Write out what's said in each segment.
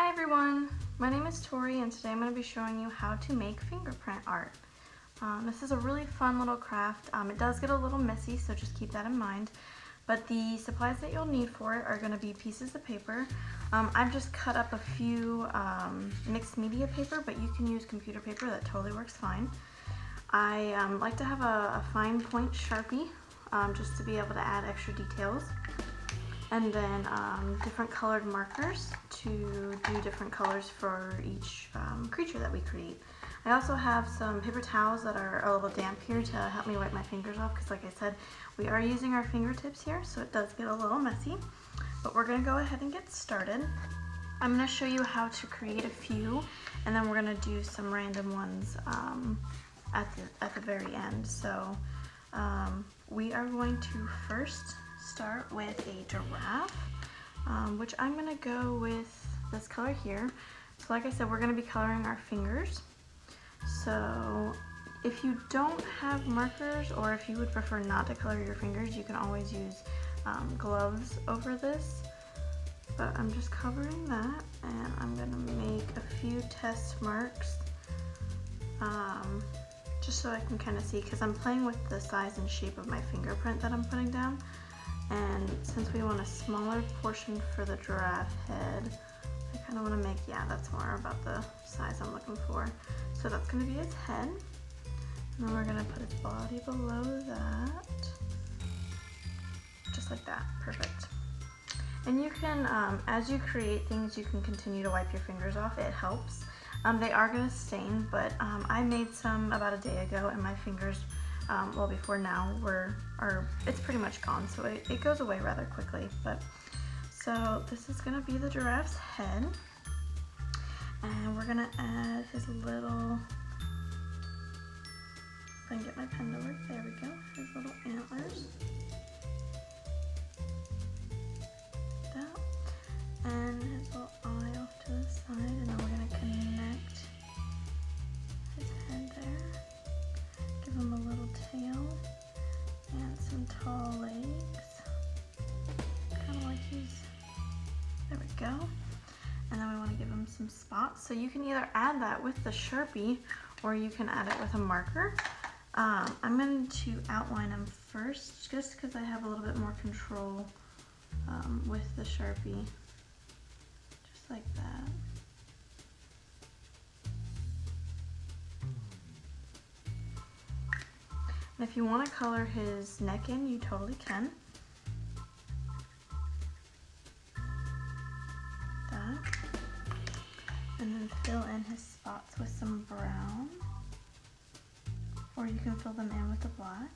Hi everyone, my name is Tori and today I'm going to be showing you how to make fingerprint art. This is a really fun little craft. It does get a little messy, so just keep that in mind. But the supplies that you'll need for it are going to be pieces of paper. I've just cut up a few mixed media paper, but you can use computer paper, that totally works fine. I like to have a fine point Sharpie just to be able to add extra details. And then different colored markers to do different colors for each creature that we create. I also have some paper towels that are a little damp here to help me wipe my fingers off, because like I said, we are using our fingertips here, so it does get a little messy. But we're gonna go ahead and get started. I'm gonna show you how to create a few, and then we're gonna do some random ones at the very end. So we are going to first start with a giraffe, which I'm gonna go with this color here. So like I said, we're gonna be coloring our fingers. So if you don't have markers, or if you would prefer not to color your fingers, you can always use gloves over this. But I'm just covering that, and I'm gonna make a few test marks just so I can kind of see, because I'm playing with the size and shape of my fingerprint that I'm putting down. And since we want a smaller portion for the giraffe head, I kind of want to make, yeah, that's more about the size I'm looking for. So that's going to be his head. And then we're going to put his body below that. Just like that. Perfect. And you can, as you create things, you can continue to wipe your fingers off. It helps. They are going to stain, but I made some about a day ago, and my fingers well, before now, it's pretty much gone, so it goes away rather quickly. But so this is gonna be the giraffe's head, and we're gonna add his little, if I can get my pen to work, there we go, his little antlers. That, and his little eye off to the side, and then we're gonna connect his head there. Give him a little tail and some tall legs, kind of like there we go. And then we want to give him some spots. So you can either add that with the Sharpie, or you can add it with a marker. I'm going to outline him first, just because I have a little bit more control with the Sharpie, just like that. And if you want to color his neck in, you totally can. That. And then fill in his spots with some brown. Or you can fill them in with the black.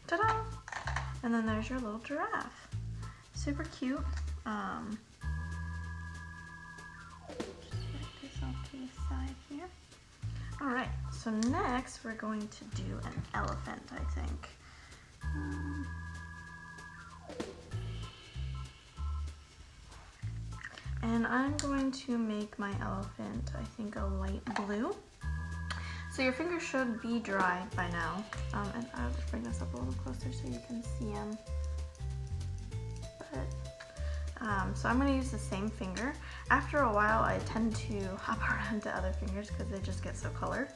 Ta-da! And then there's your little giraffe. Super cute. Off to the side here. All right, so next we're going to do an elephant, I think. And I'm going to make my elephant, I think, a light blue. So your fingers should be dry by now. And I'll just bring this up a little closer so you can see him. So I'm going to use the same finger. After a while, I tend to hop around to other fingers because they just get so colored.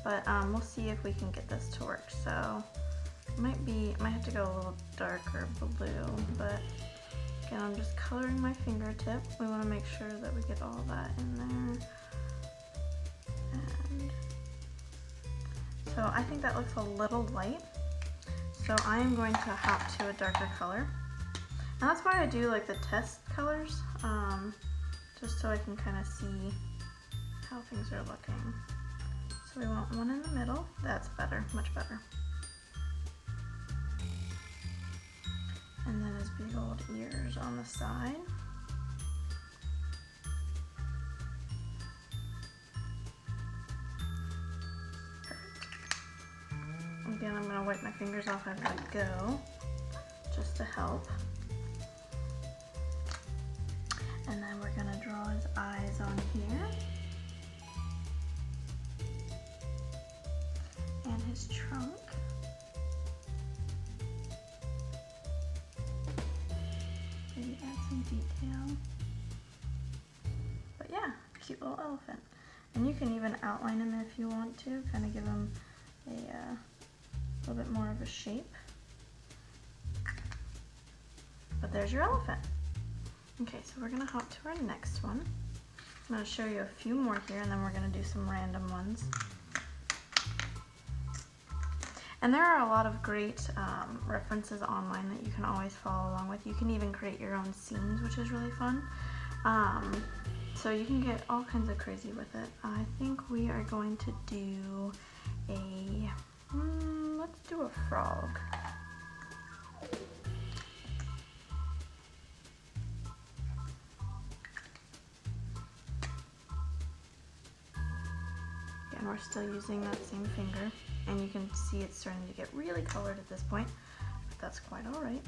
But we'll see if we can get this to work. So it might have to go a little darker blue, but again, I'm just coloring my fingertip. We want to make sure that we get all that in there. And so I think that looks a little light. So I am going to hop to a darker color. And that's why I do like the test colors, just so I can kind of see how things are looking. So we want one in the middle. That's better, much better. And then his big old ears on the side. Perfect. Again, I'm going to wipe my fingers off as I go, just to help. And then we're gonna draw his eyes on here. And his trunk. some detail. But yeah, cute little elephant. And you can even outline him if you want to, kind of give him a little bit more of a shape. But there's your elephant. Okay, so we're gonna hop to our next one. I'm gonna show you a few more here, and then we're gonna do some random ones. And there are a lot of great references online that you can always follow along with. You can even create your own scenes, which is really fun. So you can get all kinds of crazy with it. I think we are going to do a, let's do a frog. Again, we're still using that same finger, and you can see it's starting to get really colored at this point, but that's quite all right.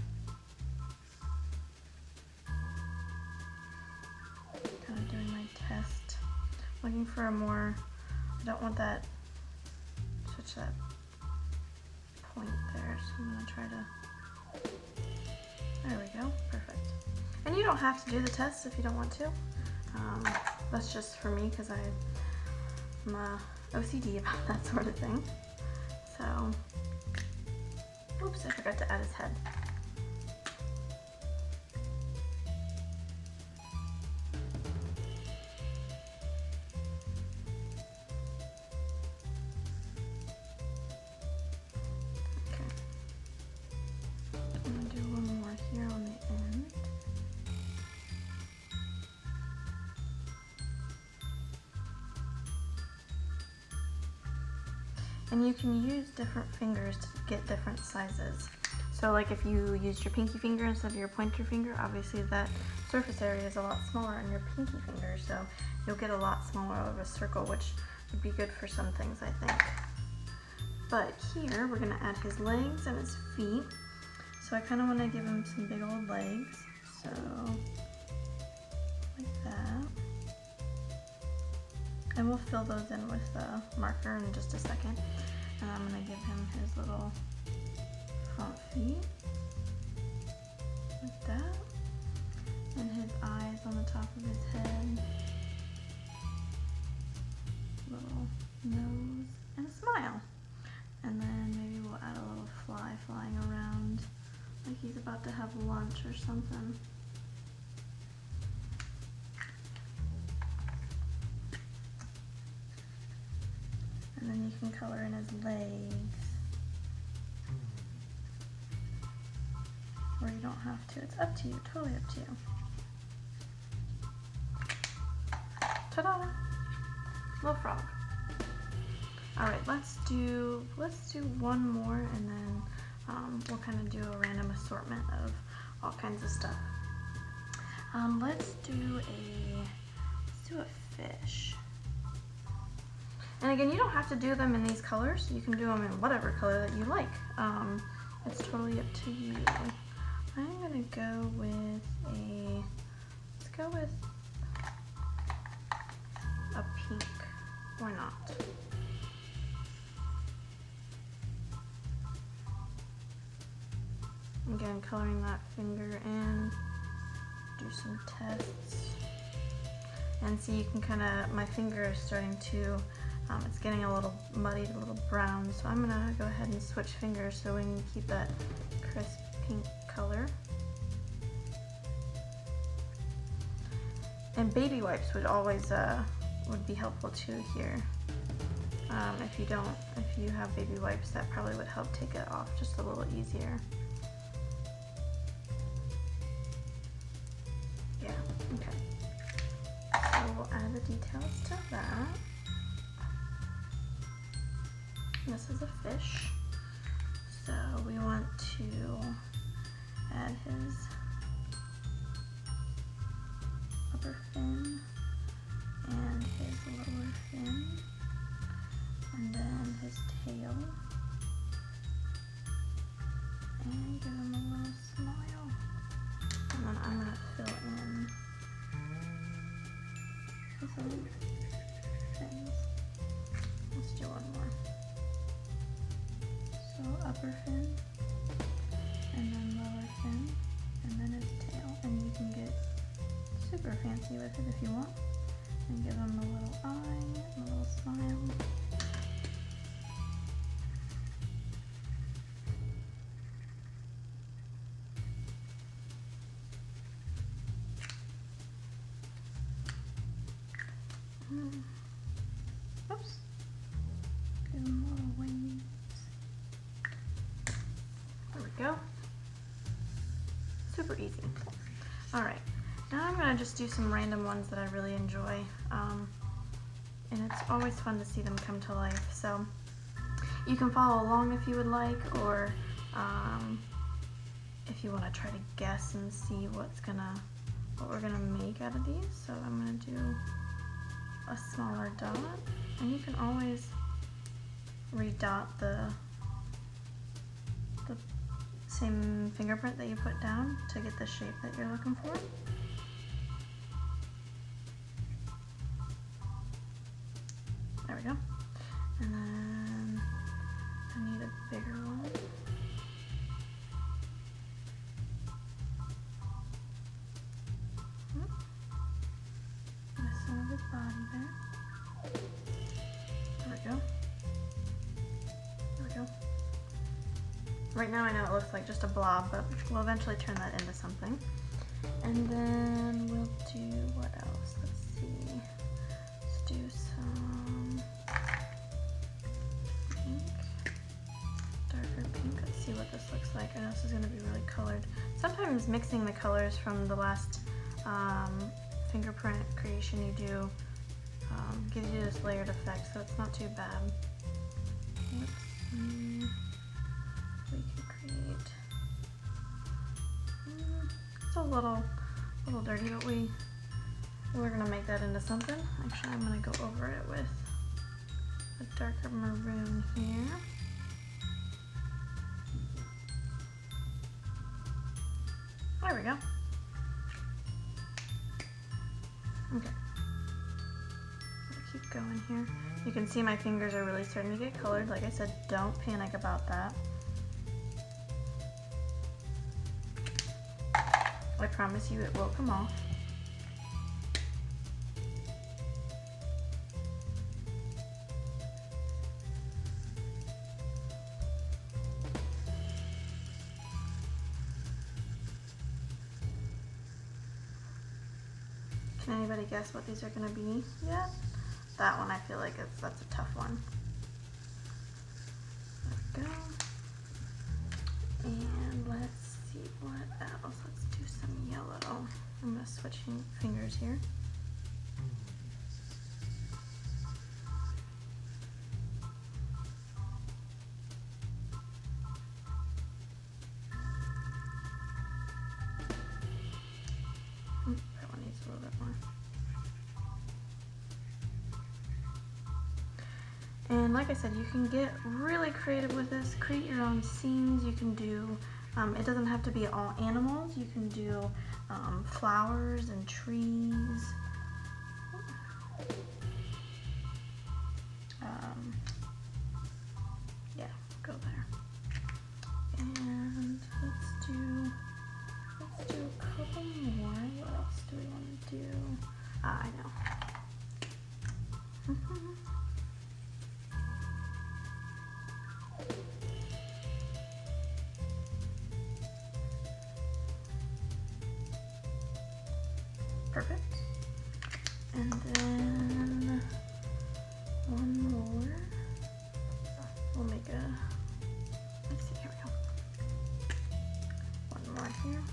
Kind of doing my test, looking for a more, I don't want that, such that point there, so I'm gonna try to, there we go, perfect. And you don't have to do the test if you don't want to. That's just for me because I'm OCD about that sort of thing. So, oops, I forgot to add his head. And you can use different fingers to get different sizes. So like if you used your pinky finger instead of your pointer finger, obviously that surface area is a lot smaller on your pinky finger, so you'll get a lot smaller of a circle, which would be good for some things, I think. But here we're gonna add his legs and his feet. So I kind of want to give him some big old legs, so like that. And we'll fill those in with a marker in just a second. And I'm gonna give him his little front feet, like that. And his eyes on the top of his head. Little nose and a smile. And then maybe we'll add a little fly flying around, like he's about to have lunch or something. And then you can color in his legs. Or you don't have to, it's up to you, totally up to you. Ta-da! Little frog. Alright, let's do one more, and then we'll kind of do a random assortment of all kinds of stuff. Let's do a fish. And again, you don't have to do them in these colors. You can do them in whatever color that you like. It's totally up to you. I'm gonna go with let's go with a pink. Why not? Again, coloring that finger in, do some tests. And see, you can kind of, my finger is starting to, it's getting a little muddied, a little brown, so I'm gonna go ahead and switch fingers so we can keep that crisp pink color. And baby wipes would always, would be helpful too here. If you have baby wipes, that probably would help take it off just a little easier. Yeah, okay. So we'll add the details to that. This is a fish, so we want to add his upper fin and his lower fin, and then his tail, and give him a little smile. And then I'm going to fill in his little fins. Let's do one more. So upper fin, and then lower fin, and then his tail. And you can get fancy with it if you want. And give them a little eye, a little smile. Oops. Give them little wings. There we go. Super easy. Alright, now I'm going to just do some random ones that I really enjoy. And it's always fun to see them come to life. So you can follow along if you would like, or if you want to try to guess and see what we're gonna make out of these. So I'm gonna do a smaller dot, and you can always redot the same fingerprint that you put down to get the shape that you're looking for. There we go. And then I need a bigger one. With some of his body there. There we go. There we go. Right now I know it looks like just a blob, but we'll eventually turn that into something. And then we'll do what else? Let's see. Let's do some pink. Darker pink. Let's see what this looks like. I know this is going to be really colored. Sometimes mixing the colors from the last fingerprint creation you do gives you this layered effect, so it's not too bad. Let's see. We can create. It's a little dirty, but we're gonna make that into something. Actually, I'm gonna go over it with a darker maroon here. There we go. Okay. I'll keep going here. You can see my fingers are really starting to get colored. Like I said, don't panic about that. I promise you it will come off. Can anybody guess what these are going to be yet? That one I feel like that's a tough one. There we go. And let's see what else. Let's do some yellow. I'm going to switch fingers here. That one needs a little bit more. And like I said, you can get really creative with this. Create your own scenes. You can do, it doesn't have to be all animals. You can do flowers and trees. Yeah, go there. And let's do a couple more. What else do we want to do? I know. Perfect. And then one more. We'll make let's see, here we go. One more here.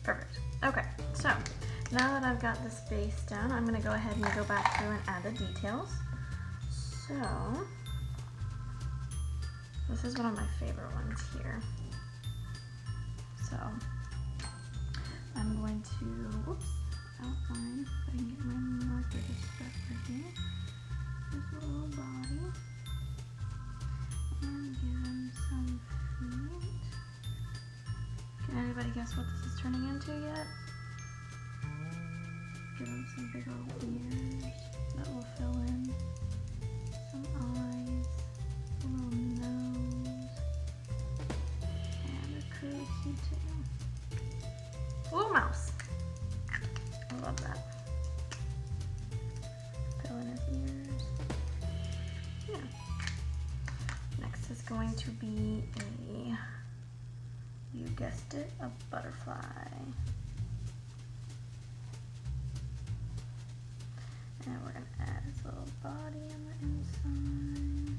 Perfect. Okay, so now that I've got this base down, I'm going to go ahead and go back through and add the details. So this is one of my favorite ones here. So I'm going to, whoops, outline, if I can get my marker to start right here. There's a little body. And give him some feet. Can anybody guess what this is turning into yet? Give him some big old ears that will fill in. Some eyes. A little going to be you guessed it, a butterfly. And we're gonna add his little body on the inside.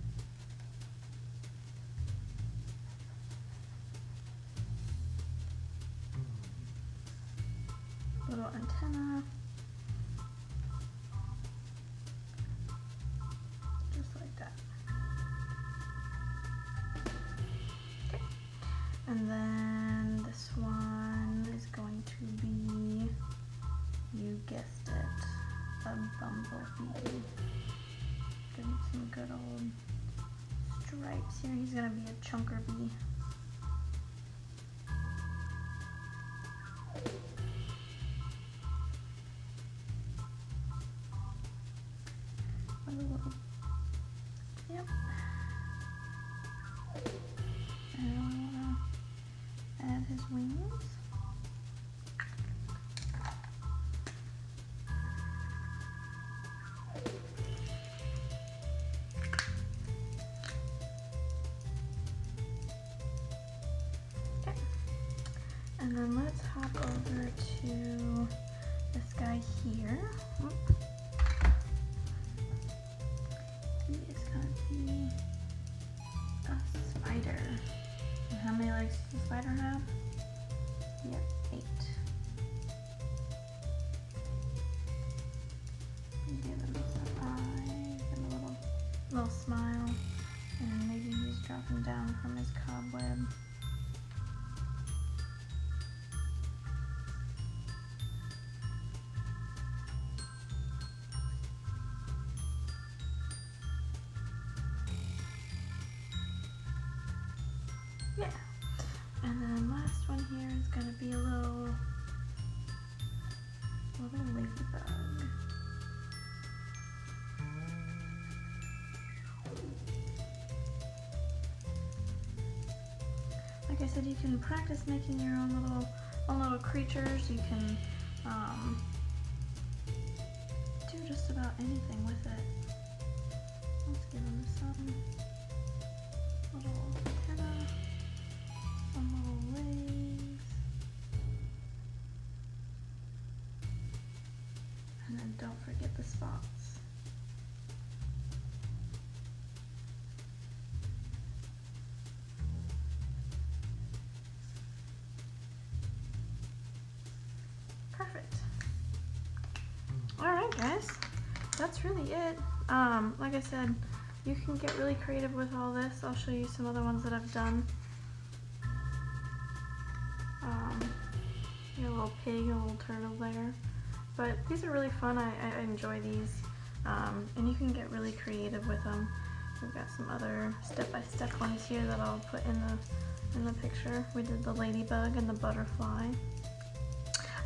Little antenna. Just like that. Okay. And then this one is going to be, you guessed it, a bumblebee. Give him some good old stripes here. He's gonna be a chunker bee. With a little, yep. And I wanna add his wings. And then let's hop over to this guy here. Oop. He is gonna be a spider. And how many legs does the spider have? Yep, 8. And give him some eyes and a little smile. And maybe he's dropping down from his cobweb. Yeah, and then last one here is gonna be a little ladybug. Like I said, you can practice making your own little creatures. You can do just about anything with it. Let's give them some little antenna. Some little legs, and then don't forget the spots. Perfect. All right, guys, that's really it. Like I said, you can get really creative with all this. I'll show you some other ones that I've done. A little pig, a little turtle there. But these are really fun. I enjoy these. And you can get really creative with them. We've got some other step-by-step ones here that I'll put in the picture. We did the ladybug and the butterfly.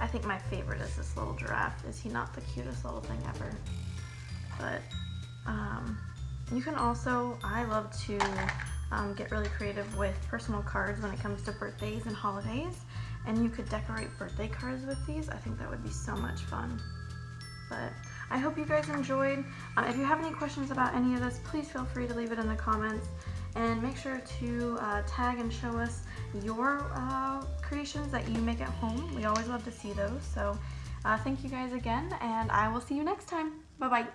I think my favorite is this little giraffe. Is he not the cutest little thing ever? But you can also, I love to get really creative with personal cards when it comes to birthdays and holidays. And you could decorate birthday cards with these. I think that would be so much fun. But I hope you guys enjoyed. If you have any questions about any of this, please feel free to leave it in the comments. And make sure to tag and show us your creations that you make at home. We always love to see those. So thank you guys again, and I will see you next time. Bye-bye.